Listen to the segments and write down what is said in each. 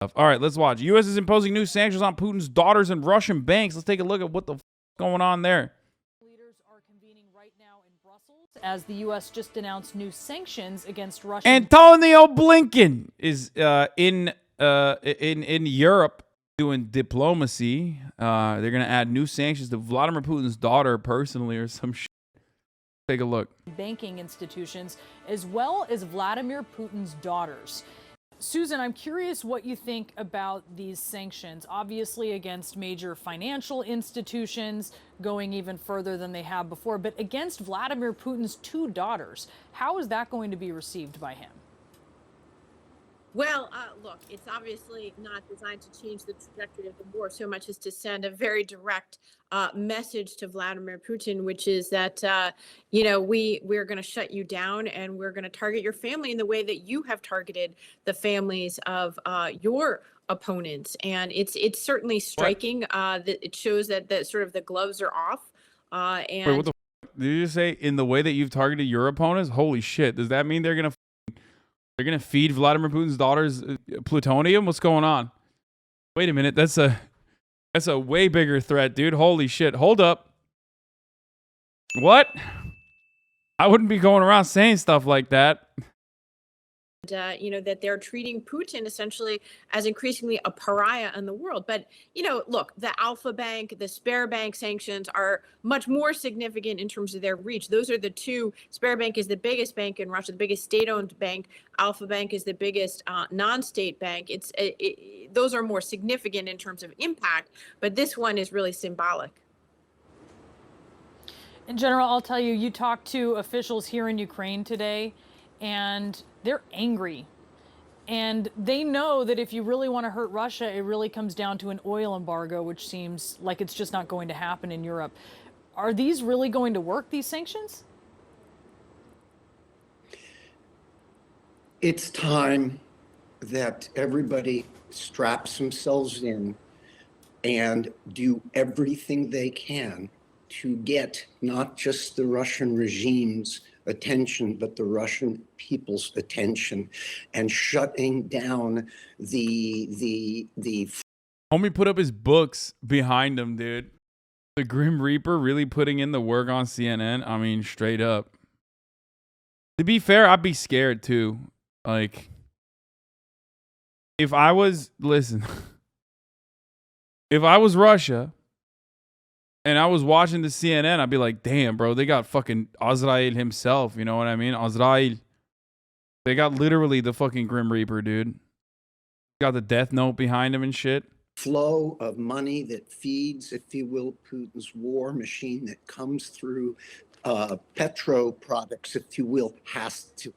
All right, let's watch. U.S. is imposing new sanctions on Putin's daughters and Russian banks. Let's take a look at what the f going on there. Leaders are convening right now in Brussels as the U.S. just announced new sanctions against Russia. Antonio Blinken is in Europe doing diplomacy. They're gonna add new sanctions to Vladimir Putin's daughter personally or some shit. Take a look. Banking institutions as well as Vladimir Putin's daughters. Susan, I'm curious what you think about these sanctions, obviously against major financial institutions, going even further than they have before, but against Vladimir Putin's two daughters. How is that going to be received by him? Well, look, it's obviously not designed to change the trajectory of the war so much as to send a very direct message to Vladimir Putin, which is that, we're going to shut you down and we're going to target your family in the way that you have targeted the families of your opponents. And it's certainly striking that it shows that sort of the gloves are off. Wait, what the f did you just say? In the way that you've targeted your opponents? Holy shit. Does that mean they're going to feed Vladimir Putin's daughters plutonium? What's going on? Wait a minute. That's a way bigger threat, dude. Holy shit. Hold up. What? I wouldn't be going around saying stuff like that. That they're treating Putin essentially as increasingly a pariah in the world. But, look, the Alpha Bank, the Sberbank sanctions are much more significant in terms of their reach. Those are the two. Sberbank is the biggest bank in Russia, the biggest state-owned bank. Alpha Bank is the biggest non-state bank. Those are more significant in terms of impact, but this one is really symbolic. In general, I'll tell you, you talked to officials here in Ukraine today, and they're angry. And they know that if you really want to hurt Russia, it really comes down to an oil embargo, which seems like it's just not going to happen in Europe. Are these really going to work, these sanctions? It's time that everybody straps themselves in and do everything they can to get not just the Russian regime's attention, but the Russian people's attention, and shutting down the Homie put up his books behind him, dude. The Grim Reaper really putting in the work on CNN. I mean, straight up. To be fair, I'd be scared too. Like, if I was Russia and I was watching the CNN, I'd be like, damn, bro, they got fucking Azrael himself. You know what I mean? Azrael. They got literally the fucking Grim Reaper, dude. Got the death note behind him and shit. Flow of money that feeds, if you will, Putin's war machine that comes through petro products, if you will, has to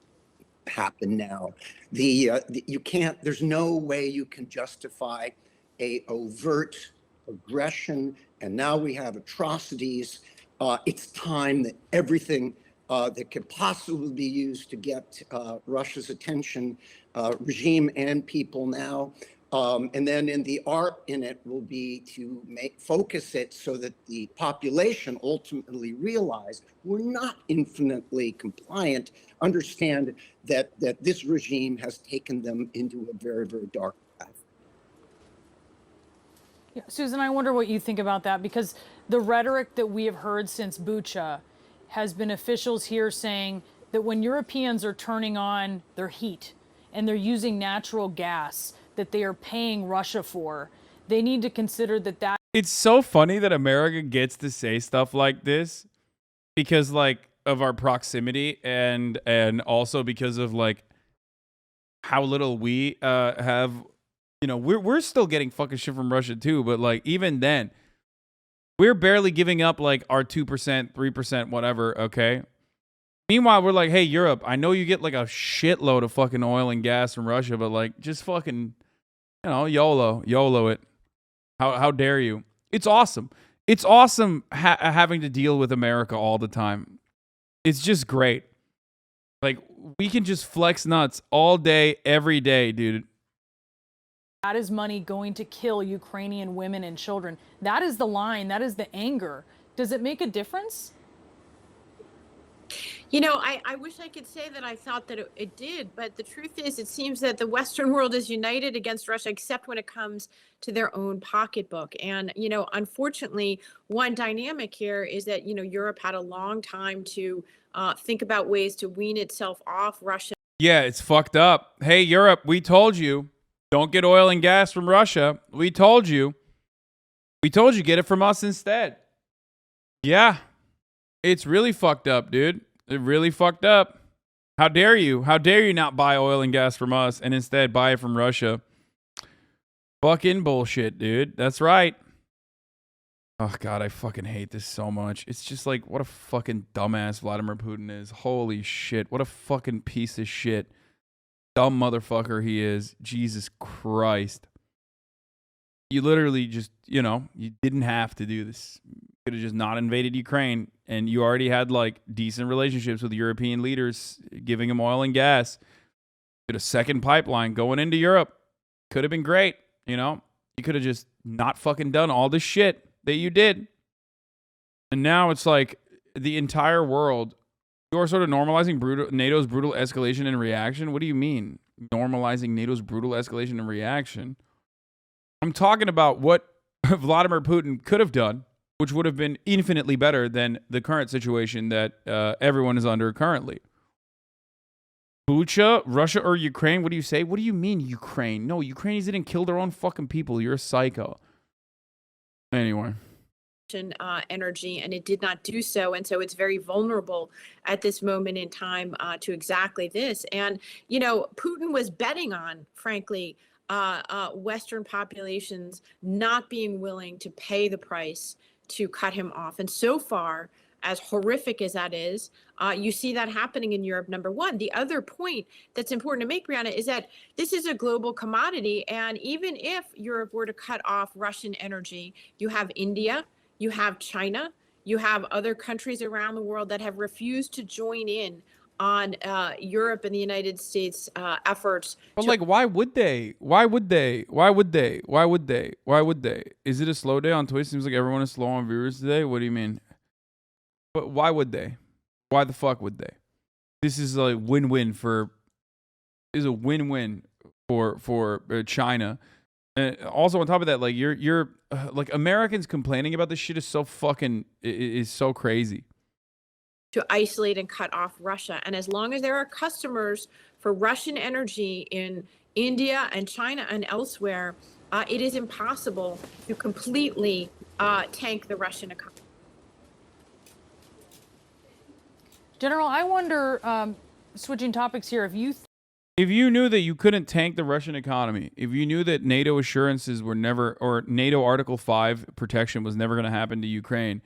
happen now. You can't, there's no way you can justify a overt aggression, and now we have atrocities. It's time that everything that could possibly be used to get Russia's attention, regime and people now, and then the art in it will be to focus it so that the population ultimately realize we're not infinitely compliant, understand that this regime has taken them into a very, very dark path. Yeah, Susan, I wonder what you think about that, because the rhetoric that we have heard since Bucha has been officials here saying that when Europeans are turning on their heat and they're using natural gas that they are paying Russia for, they need to consider that. It's so funny that America gets to say stuff like this because, like, of our proximity and also because of, like, how little we have. You know, we're still getting fucking shit from Russia too, but like even then, we're barely giving up like our 2%, 3%, whatever, okay? Meanwhile, we're like, hey, Europe, I know you get like a shitload of fucking oil and gas from Russia, but like just fucking, YOLO it. How dare you? It's awesome. It's awesome having to deal with America all the time. It's just great. Like, we can just flex nuts all day, every day, dude. That is money going to kill Ukrainian women and children. That is the line. That is the anger. Does it make a difference? You know, I wish I could say that I thought that it did, but the truth is, it seems that the Western world is united against Russia, except when it comes to their own pocketbook. And, you know, unfortunately, one dynamic here is that, you know, Europe had a long time to think about ways to wean itself off Russia. Yeah, it's fucked up. Hey, Europe, we told you. Don't get oil and gas from Russia. We told you. We told you, get it from us instead. Yeah. It's really fucked up, dude. It really fucked up. How dare you? How dare you not buy oil and gas from us and instead buy it from Russia? Fucking bullshit, dude. That's right. Oh, God, I fucking hate this so much. It's just like, what a fucking dumbass Vladimir Putin is. Holy shit. What a fucking piece of shit. Dumb motherfucker he is. Jesus Christ. You literally just, you know, you didn't have to do this. You could have just not invaded Ukraine, and you already had like decent relationships with European leaders giving them oil and gas. Get a second pipeline going into Europe. Could have been great, you know? You could have just not fucking done all this shit that you did. And now it's like the entire world, you're sort of normalizing NATO's brutal escalation and reaction. What do you mean? Normalizing NATO's brutal escalation and reaction? I'm talking about what Vladimir Putin could have done, which would have been infinitely better than the current situation that everyone is under currently. Bucha, Russia or Ukraine? What do you say? What do you mean Ukraine? No, Ukrainians didn't kill their own fucking people. You're a psycho. Anyway. Energy, and it did not do so. And so it's very vulnerable at this moment in time to exactly this. And, you know, Putin was betting on, frankly, Western populations not being willing to pay the price to cut him off. And so far, as horrific as that is, you see that happening in Europe, number one. The other point that's important to make, Brianna, is that this is a global commodity. And even if Europe were to cut off Russian energy, you have India, you have China, you have other countries around the world that have refused to join in on Europe and the United States efforts. But like, why would they? Why would they? Why would they? Why would they? Why would they? Is it a slow day on Twitch? Seems like everyone is slow on viewers today. What do you mean? But why would they? Why the fuck would they? This is a win-win for. Is a win-win for China. And also on top of that, like you're like Americans complaining about this shit is so fucking is so crazy. To isolate and cut off Russia. And as long as there are customers for Russian energy in India and China and elsewhere, it is impossible to completely tank the Russian economy. General, I wonder, switching topics here, if you knew that you couldn't tank the Russian economy, if you knew that NATO assurances were never, or NATO Article 5 protection was never going to happen to Ukraine,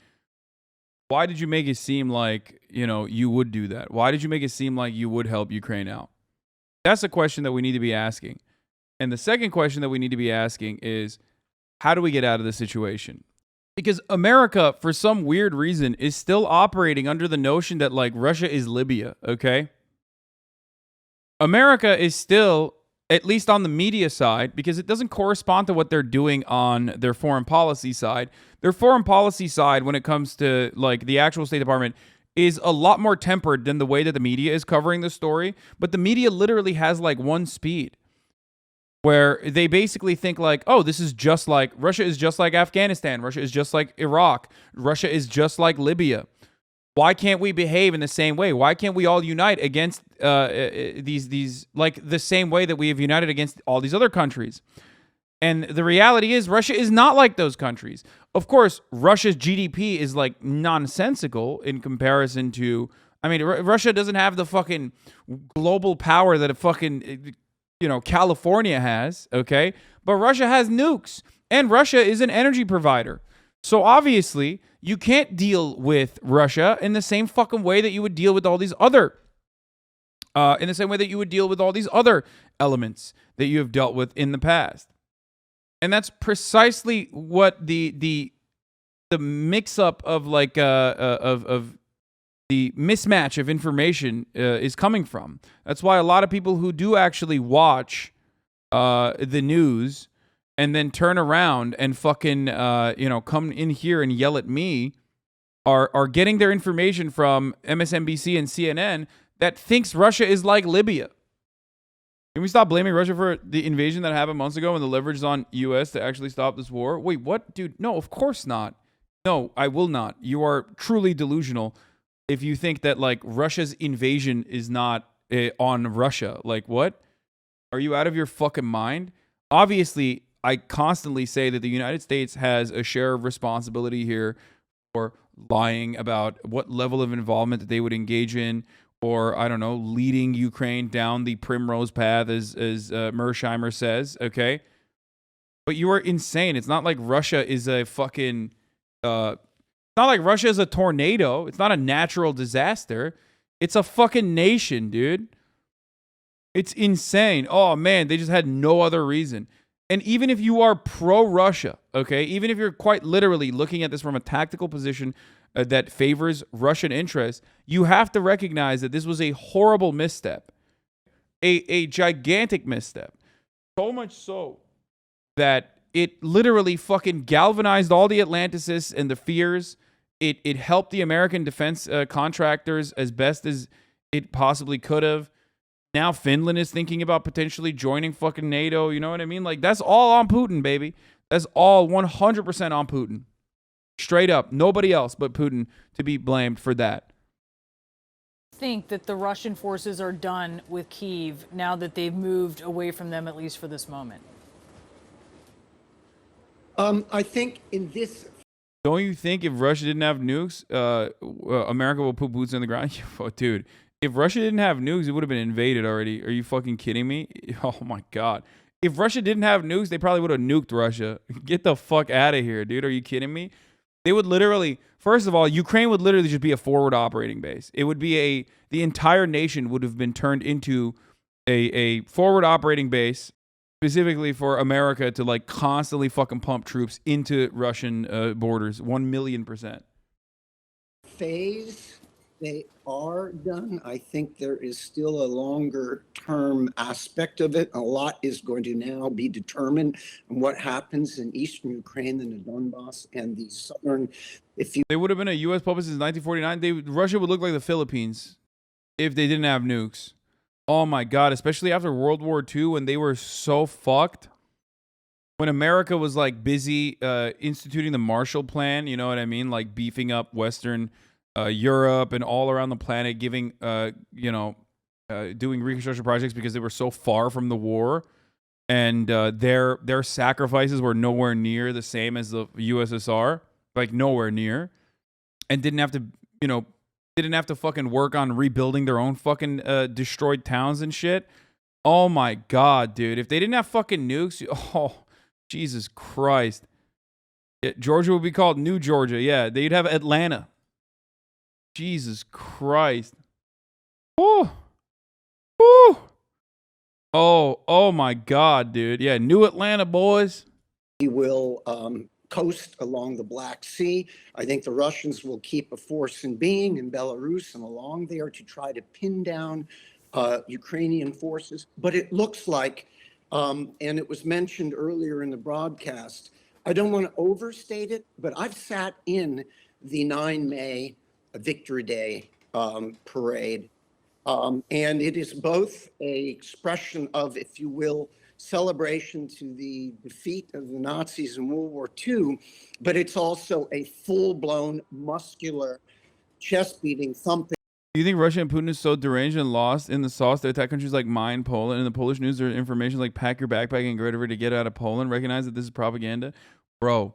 why did you make it seem like, you know, you would do that? Why did you make it seem like you would help Ukraine out? That's a question that we need to be asking. And the second question that we need to be asking is, how do we get out of this situation? Because America, for some weird reason, is still operating under the notion that, like, Russia is Libya, okay? America is still, at least on the media side, because it doesn't correspond to what they're doing on their foreign policy side. Their foreign policy side, when it comes to like the actual State Department, is a lot more tempered than the way that the media is covering the story. But the media literally has like one speed, where they basically think like, oh, this is just like, Russia is just like Afghanistan. Russia is just like Iraq. Russia is just like Libya. Why can't we behave in the same way? Why can't we all unite against these like the same way that we have united against all these other countries? And the reality is Russia is not like those countries. Of course, Russia's GDP is like nonsensical in comparison to, I mean, Russia doesn't have the fucking global power that a fucking, you know, California has, okay? But Russia has nukes, and Russia is an energy provider. So obviously, you can't deal with Russia in the same fucking way that you would deal with all these other, in the same way that you would deal with all these other elements that you have dealt with in the past. And that's precisely what the mix-up of like of the mismatch of information is coming from. That's why a lot of people who do actually watch the news and then turn around and fucking, you know, come in here and yell at me are getting their information from MSNBC and CNN that thinks Russia is like Libya. Can we stop blaming Russia for the invasion that happened months ago and the leverage is on U.S. to actually stop this war? Wait, what? Dude, no, of course not. No, I will not. You are truly delusional if you think that, like, Russia's invasion is not on Russia. Like, what? Are you out of your fucking mind? Obviously, I constantly say that the United States has a share of responsibility here for lying about what level of involvement that they would engage in, or, I don't know, leading Ukraine down the primrose path, as Mersheimer says, okay? But you are insane. It's not like Russia is a fucking... it's not like Russia is a tornado. It's not a natural disaster. It's a fucking nation, dude. It's insane. Oh, man, they just had no other reason. And even if you are pro-Russia, okay, even if you're quite literally looking at this from a tactical position that favors Russian interests, you have to recognize that this was a horrible misstep, a gigantic misstep. So much so that it literally fucking galvanized all the Atlanticists and the fears. It helped the American defense contractors as best as it possibly could have. Now Finland is thinking about potentially joining fucking NATO. You know what I mean? Like, that's all on Putin, baby. That's all 100% on Putin. Straight up. Nobody else but Putin to be blamed for that. Think that the Russian forces are done with Kyiv now that they've moved away from them, at least for this moment? I think in this... Don't you think if Russia didn't have nukes, America will put boots on the ground? Dude, if Russia didn't have nukes, it would have been invaded already. Are you fucking kidding me? Oh, my God. If Russia didn't have nukes, they probably would have nuked Russia. Get the fuck out of here, dude. Are you kidding me? They would literally, first of all, Ukraine would literally just be a forward operating base. It would be the entire nation would have been turned into a forward operating base, specifically for America to, like, constantly fucking pump troops into Russian borders, 1,000,000%. Phase, they are done. I think there is still a longer term aspect of it. A lot is going to now be determined on what happens in eastern Ukraine and the Donbass and the southern. They would have been a U.S. puppet since 1949. Russia would look like the Philippines if they didn't have nukes. Oh my God, especially after World War II when they were so fucked. When America was, like, busy instituting the Marshall Plan, you know what I mean? Like, beefing up Western Europe and all around the planet, giving, doing reconstruction projects because they were so far from the war. And their sacrifices were nowhere near the same as the USSR. Like, nowhere near. And didn't have to fucking work on rebuilding their own fucking destroyed towns and shit. Oh my God, dude. If they didn't have fucking nukes, oh, Jesus Christ. Georgia would be called New Georgia. Yeah, they'd have Atlanta. Jesus Christ. Woo. Woo. Oh my God, dude. Yeah, New Atlanta, boys. We will coast along the Black Sea. I think the Russians will keep a force in being in Belarus and along there to try to pin down Ukrainian forces. But it looks like, and it was mentioned earlier in the broadcast, I don't want to overstate it, but I've sat in the 9 May Victory Day parade. And it is both an expression of, if you will, celebration to the defeat of the Nazis in World War II, but it's also a full-blown, muscular, chest-beating, thumping. Do you think Russia and Putin is so deranged and lost in the sauce they attack countries like mine, Poland? In the Polish news, there's information like pack your backpack and get ready to get out of Poland. Recognize that this is propaganda? Bro.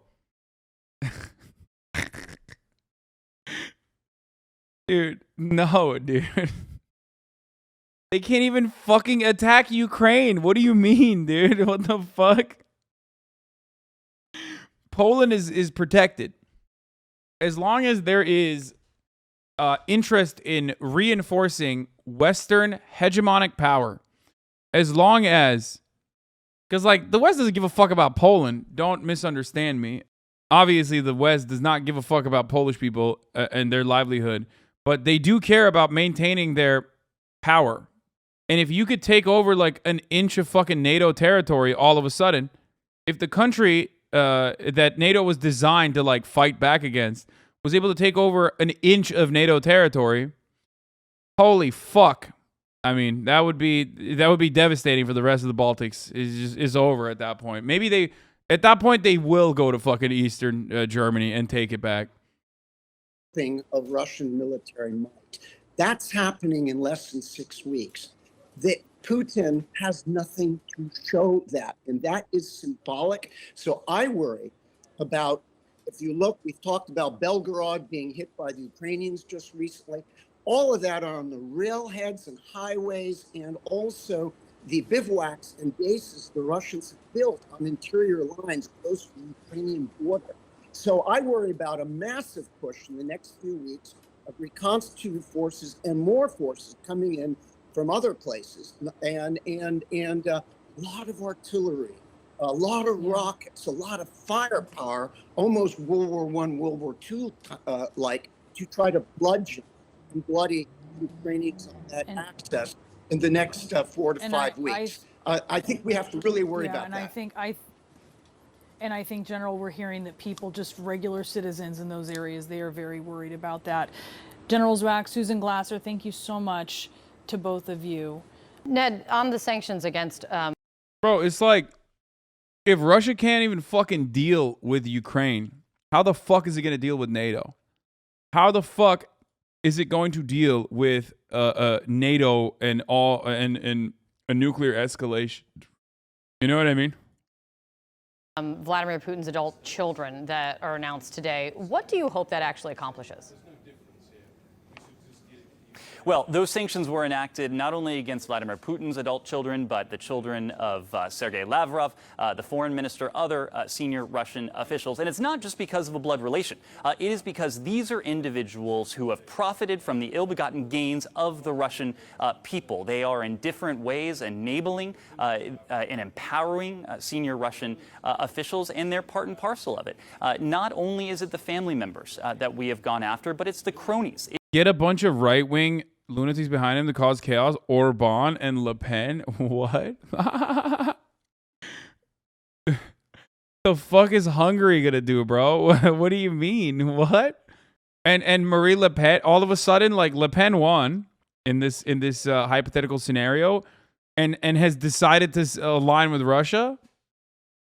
Dude, no, dude. They can't even fucking attack Ukraine. What do you mean, dude? What the fuck? Poland is protected. As long as there is interest in reinforcing Western hegemonic power. As long as... Because, like, the West doesn't give a fuck about Poland. Don't misunderstand me. Obviously, the West does not give a fuck about Polish people and their livelihood. But they do care about maintaining their power. And if you could take over, like, an inch of fucking NATO territory all of a sudden, if the country that NATO was designed to, like, fight back against was able to take over an inch of NATO territory, holy fuck. I mean, that would be devastating for the rest of the Baltics. Is over at that point. Maybe at that point they will go to fucking Eastern Germany and take it back. Thing of Russian military might. That's happening in less than 6 weeks. Putin has nothing to show that, and that is symbolic. So I worry about, if you look, we've talked about Belgorod being hit by the Ukrainians just recently. All of that are on the railheads and highways, and also the bivouacs and bases the Russians have built on interior lines close to the Ukrainian border. So I worry about a massive push in the next few weeks of reconstituted forces and more forces coming in from other places, and a lot of artillery, a lot of rockets, a lot of firepower, almost World War I, World War II, like, to try to bludgeon and bloody Ukrainians on that access in the next 4 to 5 weeks. I think we have to really worry about that. And I think, General, we're hearing that people, just regular citizens in those areas, they are very worried about that. General Zwack, Susan Glasser, thank you so much to both of you. Ned, on the sanctions against... Bro, it's like, if Russia can't even fucking deal with Ukraine, how the fuck is it going to deal with NATO? How the fuck is it going to deal with NATO and a nuclear escalation? You know what I mean? Vladimir Putin's adult children that are announced today. What do you hope that actually accomplishes? Well, those sanctions were enacted not only against Vladimir Putin's adult children, but the children of Sergei Lavrov, the foreign minister, other senior Russian officials. And it's not just because of a blood relation. It is because these are individuals who have profited from the ill-begotten gains of the Russian people. They are in different ways enabling and empowering senior Russian officials, and they're part and parcel of it. Not only is it the family members that we have gone after, but it's the cronies. Get a bunch of right-wing lunatics behind him to cause chaos. Orban and Le Pen. What? The fuck is Hungary gonna do, bro? What do you mean? What? And Marie Le Pen, all of a sudden, like, Le Pen won in this hypothetical scenario, and has decided to align with Russia.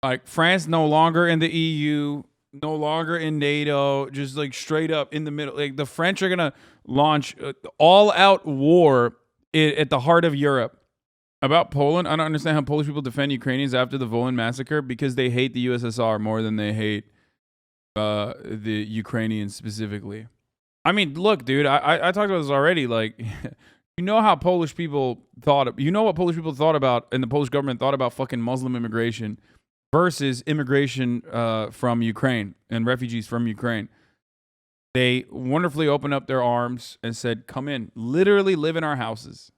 Like, France no longer in the EU, no longer in NATO, just like straight up in the middle. Like, the French are gonna launch all-out war at the heart of Europe. About Poland, I don't understand how Polish people defend Ukrainians after the Volyn massacre, because they hate the USSR more than they hate the Ukrainians specifically. I mean, look, dude, I talked about this already. Like, you know how Polish people thought, you know what Polish people thought about, and the Polish government thought about fucking Muslim immigration versus immigration from Ukraine and refugees from Ukraine. They wonderfully opened up their arms and said, come in, literally live in our houses.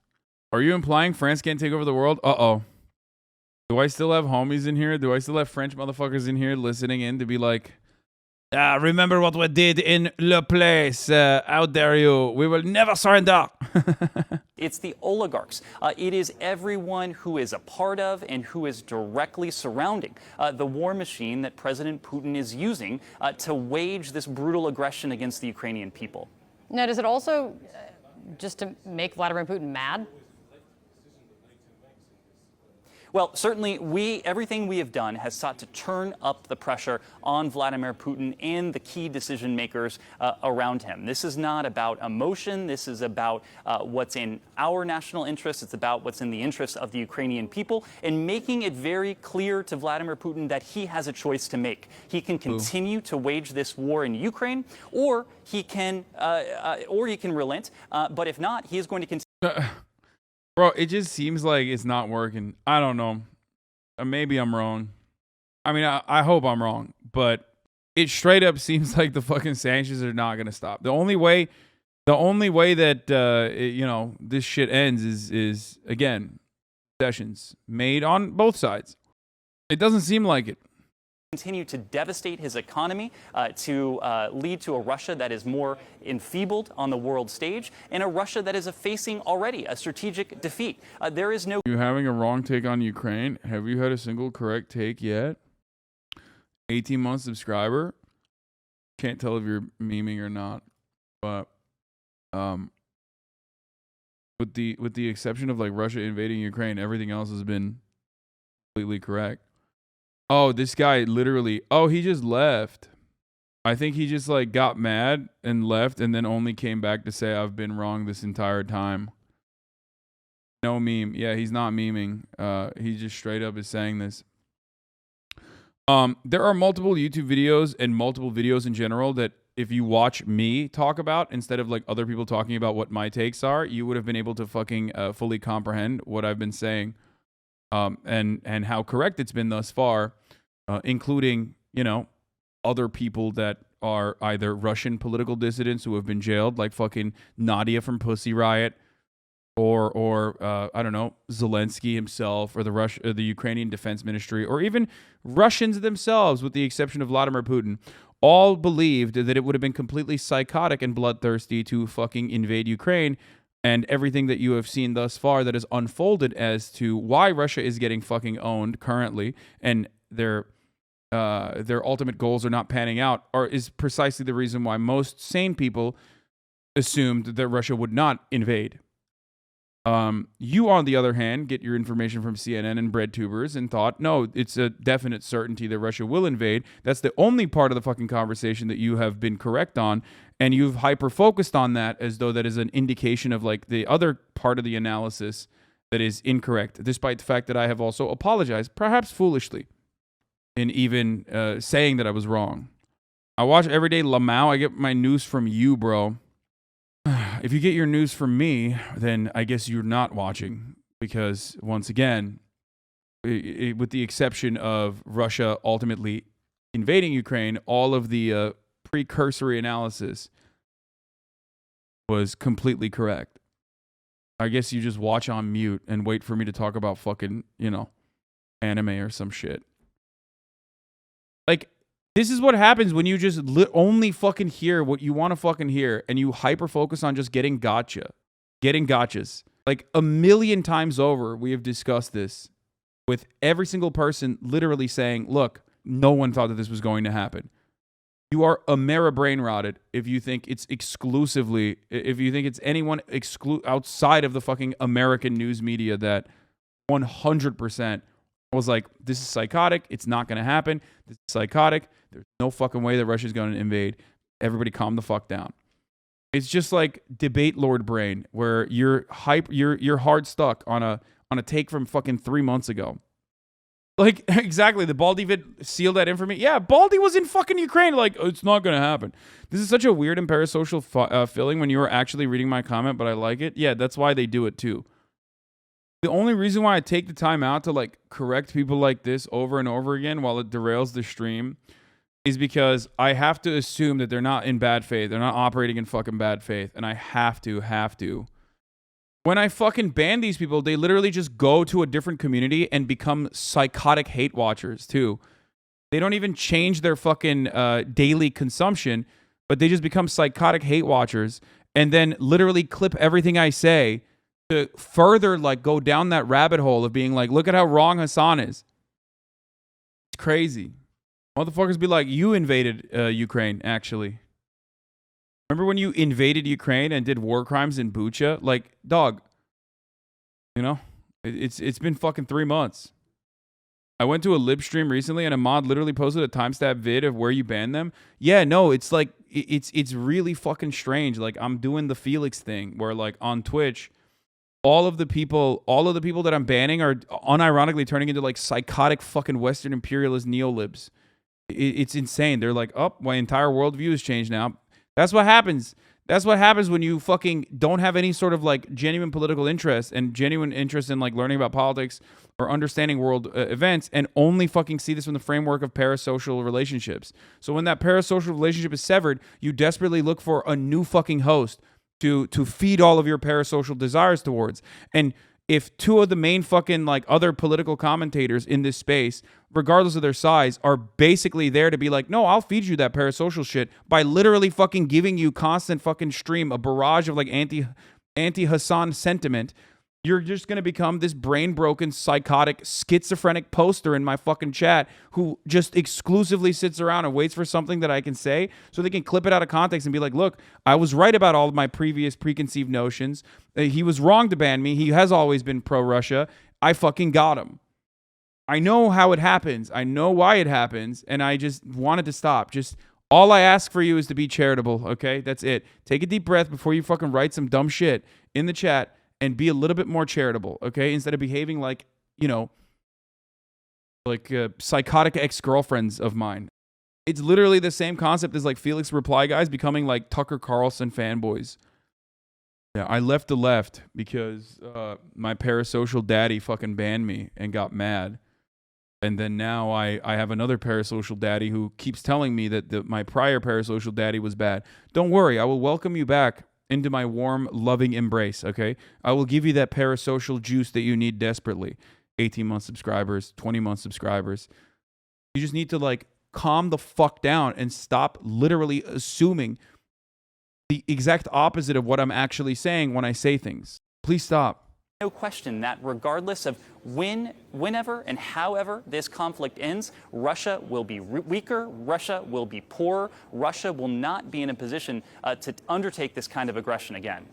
Are you implying France can't take over the world? Uh-oh. Do I still have homies in here? Do I still have French motherfuckers in here listening in to be like, remember what we did in Le Place? How dare you? We will never surrender. It's the oligarchs. It is everyone who is a part of and who is directly surrounding the war machine that President Putin is using to wage this brutal aggression against the Ukrainian people. Now, does it also just to make Vladimir Putin mad? Well, certainly everything we have done has sought to turn up the pressure on Vladimir Putin and the key decision makers around him. This is not about emotion. This is about what's in our national interest. It's about what's in the interest of the Ukrainian people, and making it very clear to Vladimir Putin that he has a choice to make. He can continue to wage this war in Ukraine, or he can relent. But if not, he is going to continue. Bro, it just seems like it's not working. I don't know. Maybe I'm wrong. I mean, I hope I'm wrong, but it straight up seems like the fucking sanctions are not going to stop. The only way that this shit ends is again, concessions made on both sides. It doesn't seem like it. Continue to devastate his economy, to lead to a Russia that is more enfeebled on the world stage, and a Russia that is facing already a strategic defeat. There is no... You having a wrong take on Ukraine? Have you had a single correct take yet? 18-month subscriber? can't tell if you're memeing or not, but with the exception of like Russia invading Ukraine, everything else has been completely correct. Oh, this guy literally, oh, he just left. I think he just like got mad and left and then only came back to say I've been wrong this entire time. No meme. Yeah, he's not memeing. He just straight up is saying this. There are multiple YouTube videos and multiple videos in general that if you watch me talk about instead of like other people talking about what my takes are, you would have been able to fucking fully comprehend what I've been saying. And how correct it's been thus far, including, you know, other people that are either Russian political dissidents who have been jailed, like fucking Nadia from Pussy Riot, or I don't know, Zelensky himself, or the Ukrainian Defense Ministry, or even Russians themselves, with the exception of Vladimir Putin, all believed that it would have been completely psychotic and bloodthirsty to fucking invade Ukraine. And everything that you have seen thus far that has unfolded as to why Russia is getting fucking owned currently and their ultimate goals are not panning out is precisely the reason why most sane people assumed that Russia would not invade. You, on the other hand, get your information from CNN and breadtubers and thought, no, it's a definite certainty that Russia will invade. That's the only part of the fucking conversation that you have been correct on. And you've hyper-focused on that as though that is an indication of like the other part of the analysis that is incorrect, despite the fact that I have also apologized, perhaps foolishly, in even saying that I was wrong. I watch Everyday Lamau. I get my news from you, bro. If you get your news from me, then I guess you're not watching. Because, once again, with the exception of Russia ultimately invading Ukraine, all of the precursory analysis was completely correct. I guess you just watch on mute and wait for me to talk about fucking, you know, anime or some shit. Like, this is what happens when you just only fucking hear what you want to fucking hear and you hyper focus on just getting gotchas. Like, a million times over, we have discussed this with every single person literally saying, look, no one thought that this was going to happen. You are brain rotted if you think it's anyone outside of the fucking American news media that 100% was like, this is psychotic. It's not going to happen. This is psychotic. There's no fucking way that Russia's going to invade. Everybody calm the fuck down. It's just like debate Lord Brain, where you're hard stuck on a take from fucking 3 months ago. Like, exactly. The Baldy vid sealed that in for me. Yeah, Baldy was in fucking Ukraine. Like, oh, it's not going to happen. This is such a weird and parasocial feeling when you are actually reading my comment, but I like it. Yeah, that's why they do it too. The only reason why I take the time out to like correct people like this over and over again while it derails the stream is because I have to assume that they're not in bad faith. They're not operating in fucking bad faith. And I have to. When I fucking ban these people, they literally just go to a different community and become psychotic hate watchers too. They don't even change their fucking daily consumption, but they just become psychotic hate watchers and then literally clip everything I say to further like go down that rabbit hole of being like, look at how wrong Hasan is. It's crazy. Motherfuckers be like, you invaded Ukraine, actually. Remember when you invaded Ukraine and did war crimes in Bucha? Like, dog, you know, it's been fucking 3 months. I went to a lib stream recently and a mod literally posted a timestamp vid of where you banned them. Yeah, no, it's like, it's really fucking strange. Like, I'm doing the Felix thing where like on Twitch, all of the people that I'm banning are unironically turning into like psychotic fucking Western imperialist neolibs. It's insane. They're like, oh, my entire worldview has changed now. That's what happens. That's what happens when you fucking don't have any sort of like genuine political interest and genuine interest in like learning about politics or understanding world events and only fucking see this from the framework of parasocial relationships. So when that parasocial relationship is severed, you desperately look for a new fucking host to feed all of your parasocial desires towards. And if two of the main fucking like other political commentators in this space, regardless of their size, are basically there to be like, no, I'll feed you that parasocial shit by literally fucking giving you constant fucking stream, a barrage of like anti-Hasan sentiment, You're just going to become this brain-broken, psychotic, schizophrenic poster in my fucking chat who just exclusively sits around and waits for something that I can say so they can clip it out of context and be like, look, I was right about all of my previous preconceived notions. He was wrong to ban me. He has always been pro-Russia. I fucking got him. I know how it happens. I know why it happens, and I just wanted to stop. Just all I ask for you is to be charitable, okay? That's it. Take a deep breath before you fucking write some dumb shit in the chat. And be a little bit more charitable, okay? Instead of behaving like, you know, like psychotic ex-girlfriends of mine. It's literally the same concept as like Felix Reply Guys becoming like Tucker Carlson fanboys. Yeah, I left the left because my parasocial daddy fucking banned me and got mad. And then now I have another parasocial daddy who keeps telling me that my prior parasocial daddy was bad. Don't worry, I will welcome you back into my warm, loving embrace, okay? I will give you that parasocial juice that you need desperately. 18-month subscribers, 20-month subscribers. You just need to, like, calm the fuck down and stop literally assuming the exact opposite of what I'm actually saying when I say things. Please stop. No question that regardless of whenever and however this conflict ends, Russia will be weaker, Russia will be poorer, Russia will not be in a position to undertake this kind of aggression again.